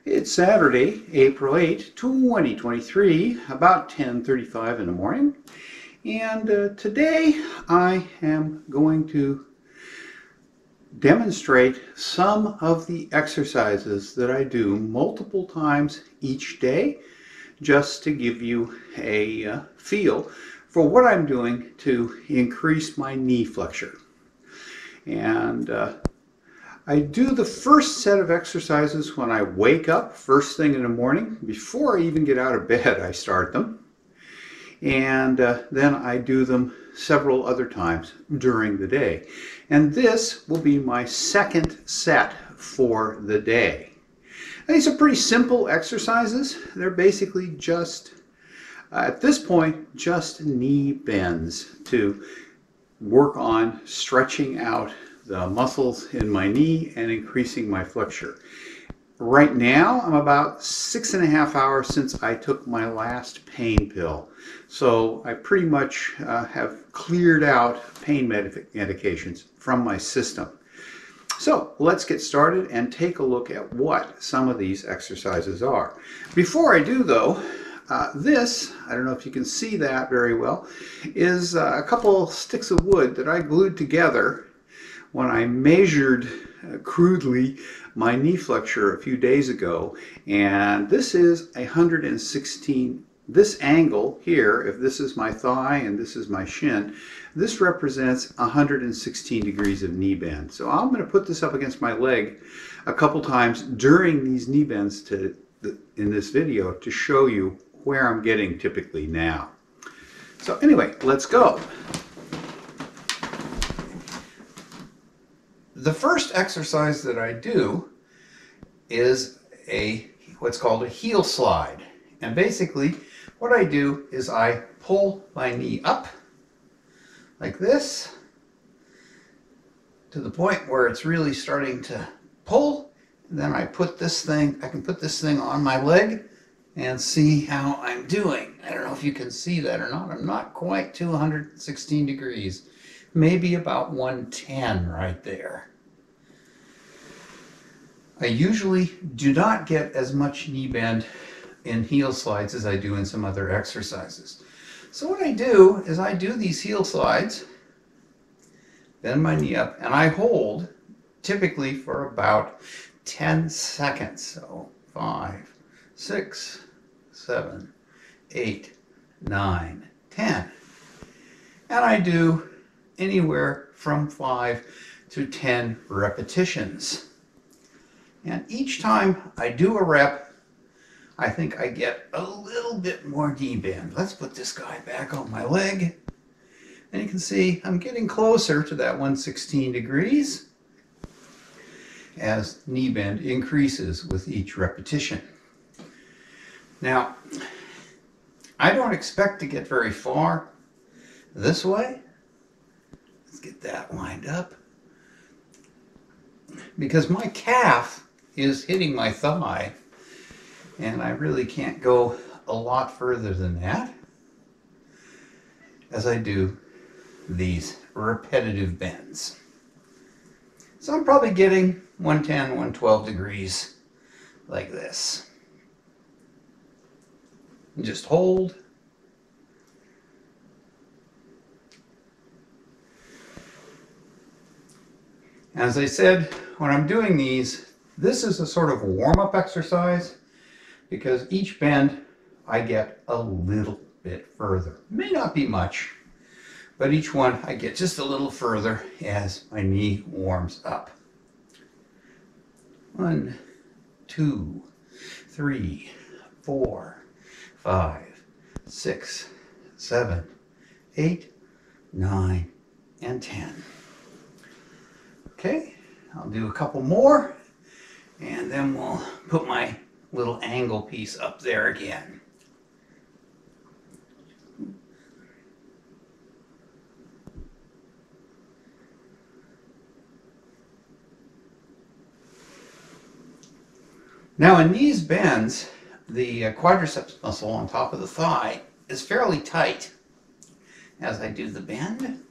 It's Saturday, April 8, 2023, about 10:35 in the morning. And today I am going to demonstrate some of the exercises that I do multiple times each day, just to give you a feel for what I'm doing to increase my knee flexure. And I do the first set of exercises when I wake up first thing in the morning. Before I even get out of bed, I start them. And then I do them several other times during the day. And this will be my second set for the day. And these are pretty simple exercises. They're basically just, at this point, just knee bends to work on stretching out the muscles in my knee and increasing my flexure. Right now, I'm about 6.5 hours since I took my last pain pill. So I pretty much have cleared out pain medications from my system. So let's get started and take a look at what some of these exercises are. Before I do though, this, I don't know if you can see that very well, is a couple sticks of wood that I glued together when I measured crudely my knee flexure a few days ago. And this is 116. This angle here, if this is my thigh and this is my shin, this represents 116 degrees of knee bend. So I'm going to put this up against my leg a couple times during these knee bends in this video to show you where I'm getting typically now. So anyway, let's go. The first exercise that I do is what's called a heel slide. And basically what I do is I pull my knee up like this to the point where it's really starting to pull. And then I can put this thing on my leg and see how I'm doing. I don't know if you can see that or not. I'm not quite to 116 degrees. Maybe about 110 right there. I usually do not get as much knee bend in heel slides as I do in some other exercises. So what I do is I do these heel slides, bend my knee up, and I hold typically for about 10 seconds. So 5, 6, 7, 8, 9, 10. And I do anywhere from 5 to 10 repetitions. And each time I do a rep, I think I get a little bit more knee bend. Let's put this guy back on my leg. And you can see I'm getting closer to that 116 degrees as knee bend increases with each repetition. Now, I don't expect to get very far this way. Let's get that lined up. Because my calf is hitting my thigh, and I really can't go a lot further than that as I do these repetitive bends. So I'm probably getting 110, 112 degrees like this. And just hold. As I said, when I'm doing these, this is a sort of warm-up exercise because each bend I get a little bit further. May not be much, but each one I get just a little further as my knee warms up. 1, 2, 3, 4, 5, 6, 7, 8, 9, and 10. Okay, I'll do a couple more, and then we'll put my little angle piece up there again. Now in these bends, the quadriceps muscle on top of the thigh is fairly tight as I do the bend.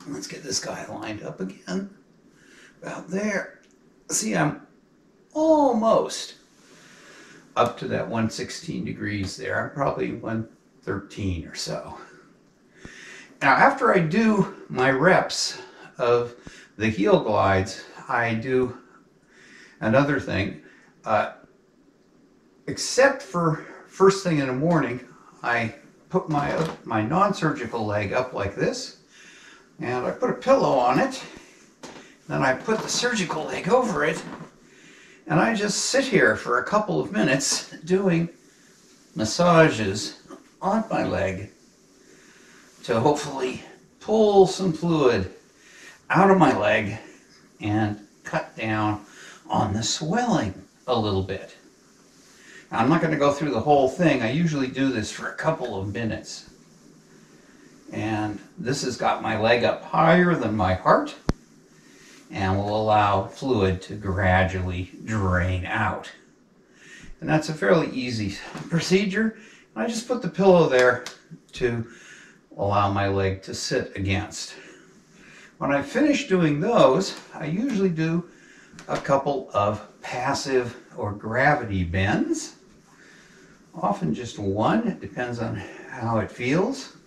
Let's get this guy lined up again. About there. See, I'm almost up to that 116 degrees there. I'm probably 113 or so. Now, after I do my reps of the heel glides, I do another thing. Except for first thing in the morning, I put my non-surgical leg up like this, and I put a pillow on it. Then I put the surgical leg over it, and I just sit here for a couple of minutes doing massages on my leg to hopefully pull some fluid out of my leg and cut down on the swelling a little bit. Now, I'm not going to go through the whole thing. I usually do this for a couple of minutes. And this has got my leg up higher than my heart and will allow fluid to gradually drain out. And that's a fairly easy procedure. I just put the pillow there to allow my leg to sit against. When I finish doing those, I usually do a couple of passive or gravity bends. Often just one, it depends on how it feels.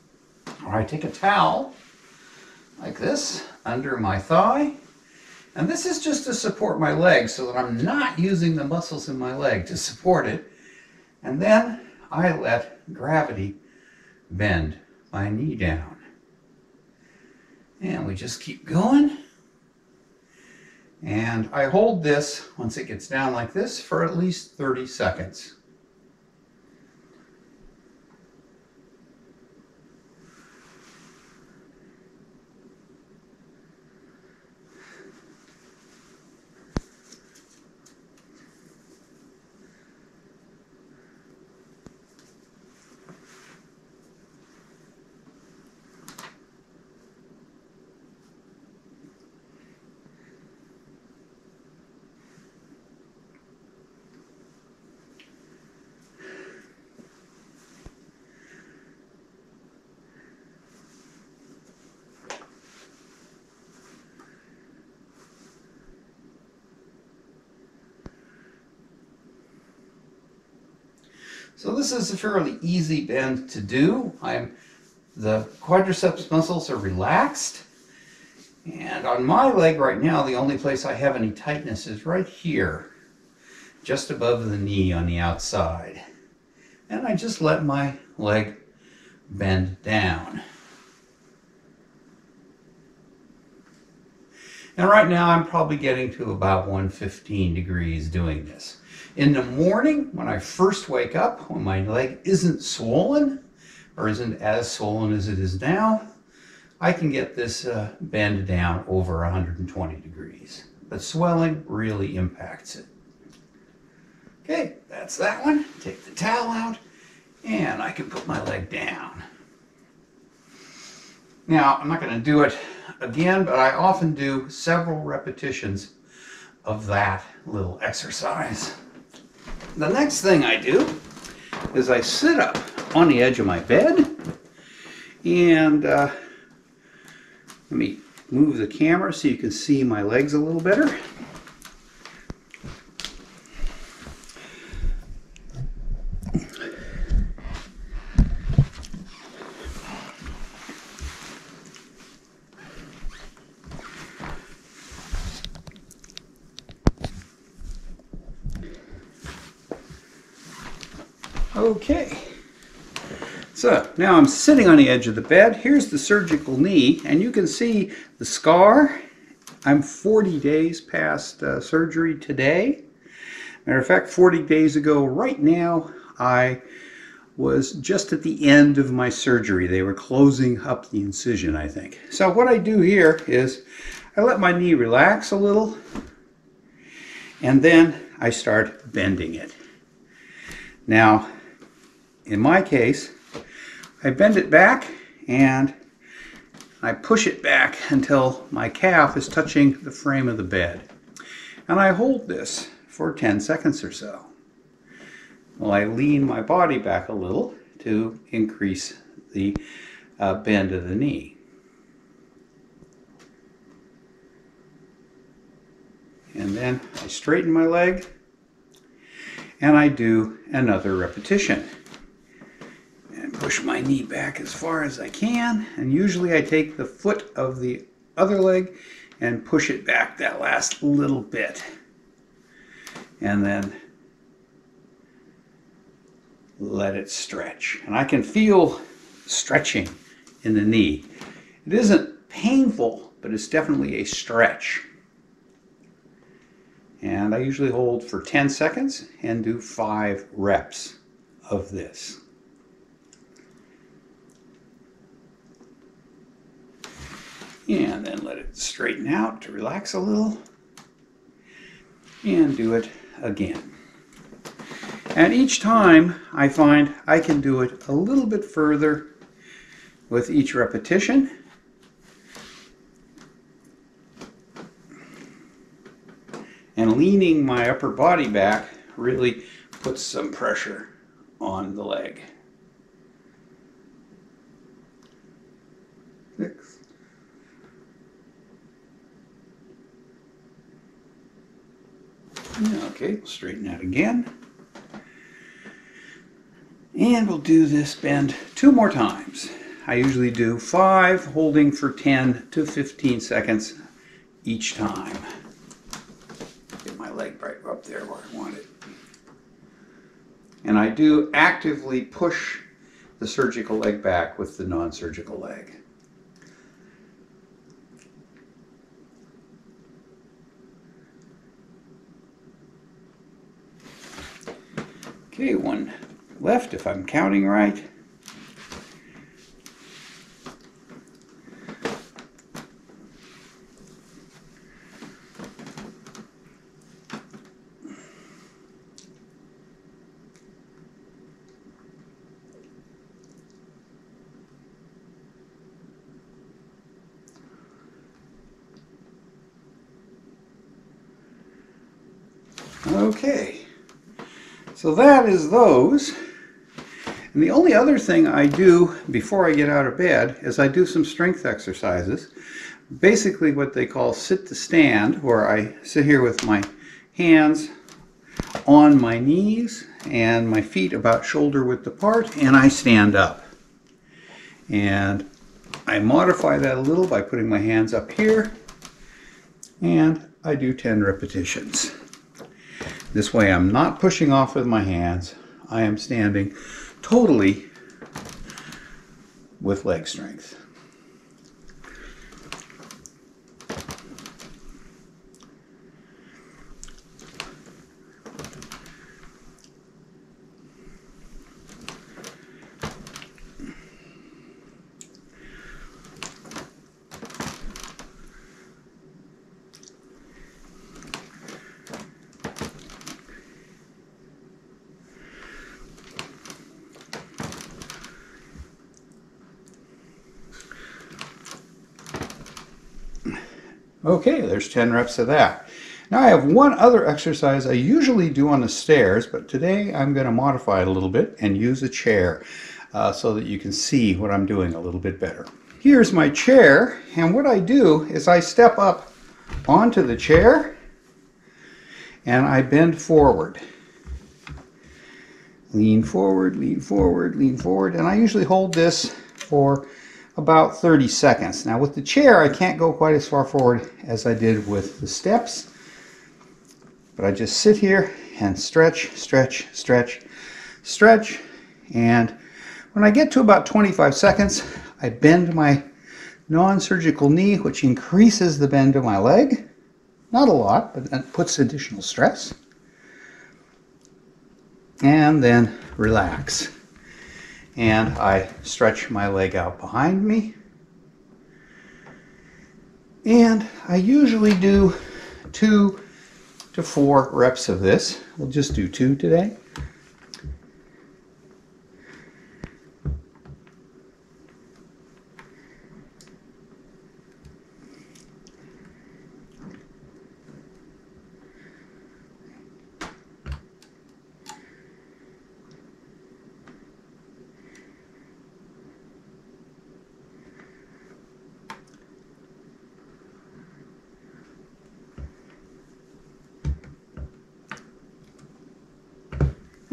Or I take a towel like this under my thigh, and this is just to support my leg so that I'm not using the muscles in my leg to support it. And then I let gravity bend my knee down. And we just keep going. And I hold this, once it gets down like this, for at least 30 seconds. So this is a fairly easy bend to do. The quadriceps muscles are relaxed. And on my leg right now, the only place I have any tightness is right here, just above the knee on the outside. And I just let my leg bend down. And right now I'm probably getting to about 115 degrees doing this. In the morning, when I first wake up, when my leg isn't swollen, or isn't as swollen as it is now, I can get this bend down over 120 degrees. But swelling really impacts it. Okay, that's that one. Take the towel out, and I can put my leg down. Now, I'm not going to do it again, but I often do several repetitions of that little exercise. The next thing I do is I sit up on the edge of my bed, and let me move the camera so you can see my legs a little better. Okay, so now I'm sitting on the edge of the bed. Here's the surgical knee, and you can see the scar. I'm 40 days past surgery today. Matter of fact, 40 days ago, right now, I was just at the end of my surgery. They were closing up the incision, I think. So what I do here is I let my knee relax a little, and then I start bending it. Now, in my case, I bend it back and I push it back until my calf is touching the frame of the bed. And I hold this for 10 seconds or so. Well, I lean my body back a little to increase the bend of the knee. And then I straighten my leg. and I do another repetition. And push my knee back as far as I can, and usually I take the foot of the other leg and push it back that last little bit. And then let it stretch. And I can feel stretching in the knee. It isn't painful, but it's definitely a stretch. And I usually hold for 10 seconds and do 5 reps of this. And then let it straighten out to relax a little. And do it again. And each time I find I can do it a little bit further with each repetition. And leaning my upper body back really puts some pressure on the leg. 6. Okay, straighten out again. And we'll do this bend 2 more times. I usually do 5, holding for 10 to 15 seconds each time. Get my leg right up there where I want it. And I do actively push the surgical leg back with the non-surgical leg. Okay, 1 left if I'm counting right. Okay, so that is those. And the only other thing I do before I get out of bed is I do some strength exercises. Basically what they call sit to stand, where I sit here with my hands on my knees and my feet about shoulder width apart, and I stand up. And I modify that a little by putting my hands up here, and I do 10 repetitions. This way I'm not pushing off with my hands. I am standing totally with leg strength. Okay, there's 10 reps of that. Now I have one other exercise I usually do on the stairs, but today I'm going to modify it a little bit and use a chair so that you can see what I'm doing a little bit better. Here's my chair, and what I do is I step up onto the chair and I bend forward. Lean forward, lean forward, lean forward, and I usually hold this for about 30 seconds. Now with the chair I can't go quite as far forward as I did with the steps, but I just sit here and stretch, stretch, stretch, stretch, and when I get to about 25 seconds I bend my non-surgical knee, which increases the bend of my leg. Not a lot, but that puts additional stress. And then relax. And I stretch my leg out behind me. And I usually do 2 to 4 reps of this. We'll just do 2 today.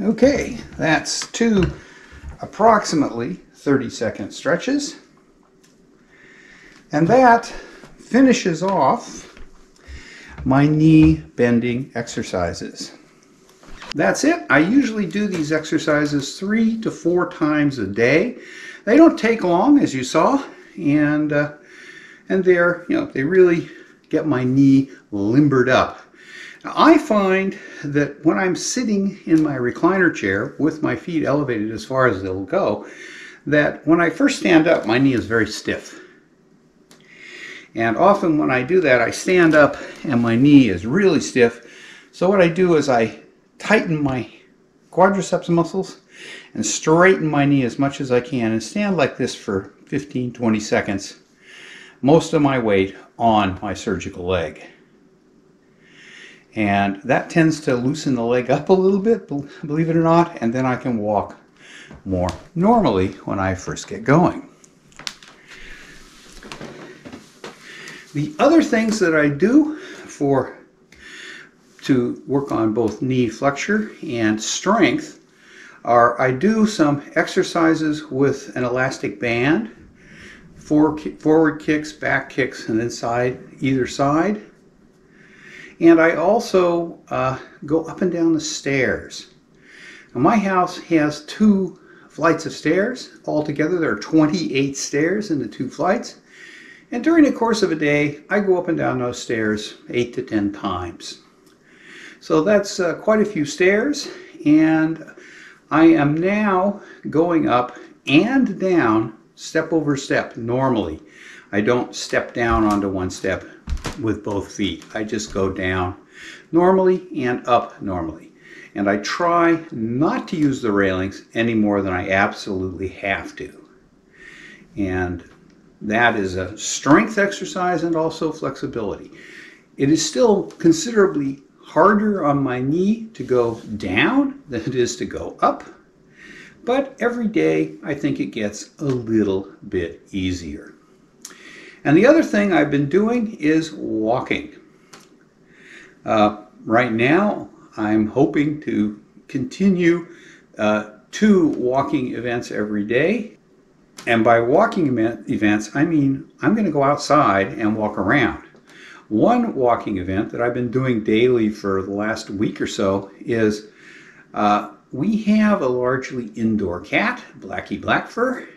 Okay, that's two approximately 30-second stretches. And that finishes off my knee bending exercises. That's it. I usually do these exercises 3 to 4 times a day. They don't take long, as you saw, and they're, they really get my knee limbered up. Now, I find that when I'm sitting in my recliner chair with my feet elevated as far as they'll go, that when I first stand up, my knee is very stiff. And often when I do that, I stand up and my knee is really stiff. So what I do is I tighten my quadriceps muscles and straighten my knee as much as I can and stand like this for 15-20 seconds, most of my weight on my surgical leg. And that tends to loosen the leg up a little bit, believe it or not, and then I can walk more normally when I first get going. The other things that I do to work on both knee flexure and strength are I do some exercises with an elastic band, forward kicks, back kicks, and then either side. And I also go up and down the stairs. Now, my house has 2 flights of stairs. Altogether there are 28 stairs in the 2 flights. And during the course of a day, I go up and down those stairs 8 to 10 times. So that's quite a few stairs, and I am now going up and down step over step normally. I don't step down onto one step with both feet. I just go down normally and up normally. And I try not to use the railings any more than I absolutely have to. And that is a strength exercise and also flexibility. It is still considerably harder on my knee to go down than it is to go up, but every day I think it gets a little bit easier. And the other thing I've been doing is walking. Right now I'm hoping to continue 2 walking events every day. And by walking events, I mean I'm going to go outside and walk around. One walking event that I've been doing daily for the last week or so is we have a largely indoor cat, Blackie Blackfur,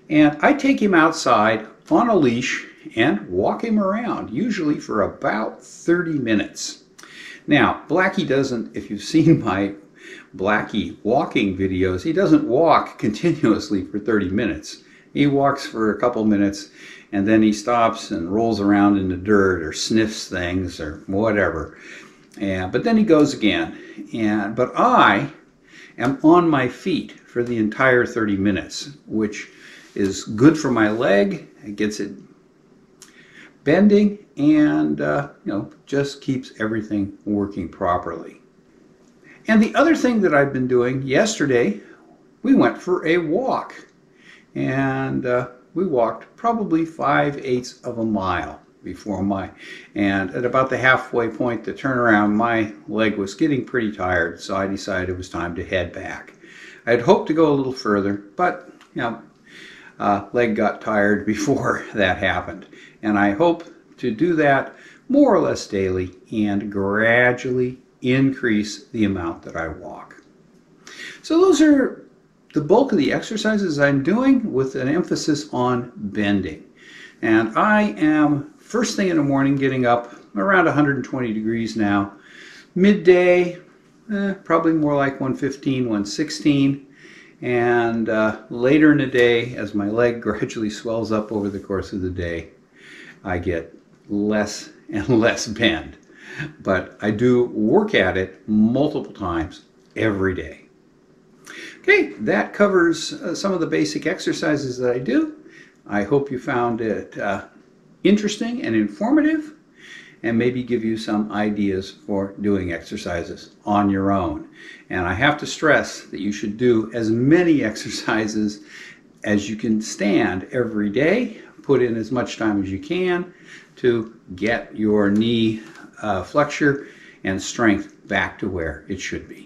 and I take him outside on a leash and walk him around, usually for about 30 minutes. Now, Blackie doesn't, if you've seen my Blackie walking videos, he doesn't walk continuously for 30 minutes. He walks for a couple minutes and then he stops and rolls around in the dirt or sniffs things or whatever. But then he goes again. But I am on my feet for the entire 30 minutes, which is good for my leg. It gets it bending and just keeps everything working properly. And the other thing that I've been doing, yesterday we went for a walk, and we walked probably 5/8 of a mile and at about the halfway point, the turnaround, my leg was getting pretty tired, so I decided it was time to head back. I had hoped to go a little further, but leg got tired before that happened, and I hope to do that more or less daily and gradually increase the amount that I walk. So those are the bulk of the exercises I'm doing, with an emphasis on bending. And I am first thing in the morning getting up around 120 degrees now. Midday, probably more like 115, 116. And later in the day, as my leg gradually swells up over the course of the day, I get less and less bend. But I do work at it multiple times every day. Okay, that covers some of the basic exercises that I do. I hope you found it interesting and informative, and maybe give you some ideas for doing exercises on your own. And I have to stress that you should do as many exercises as you can stand every day. Put in as much time as you can to get your knee flexure and strength back to where it should be.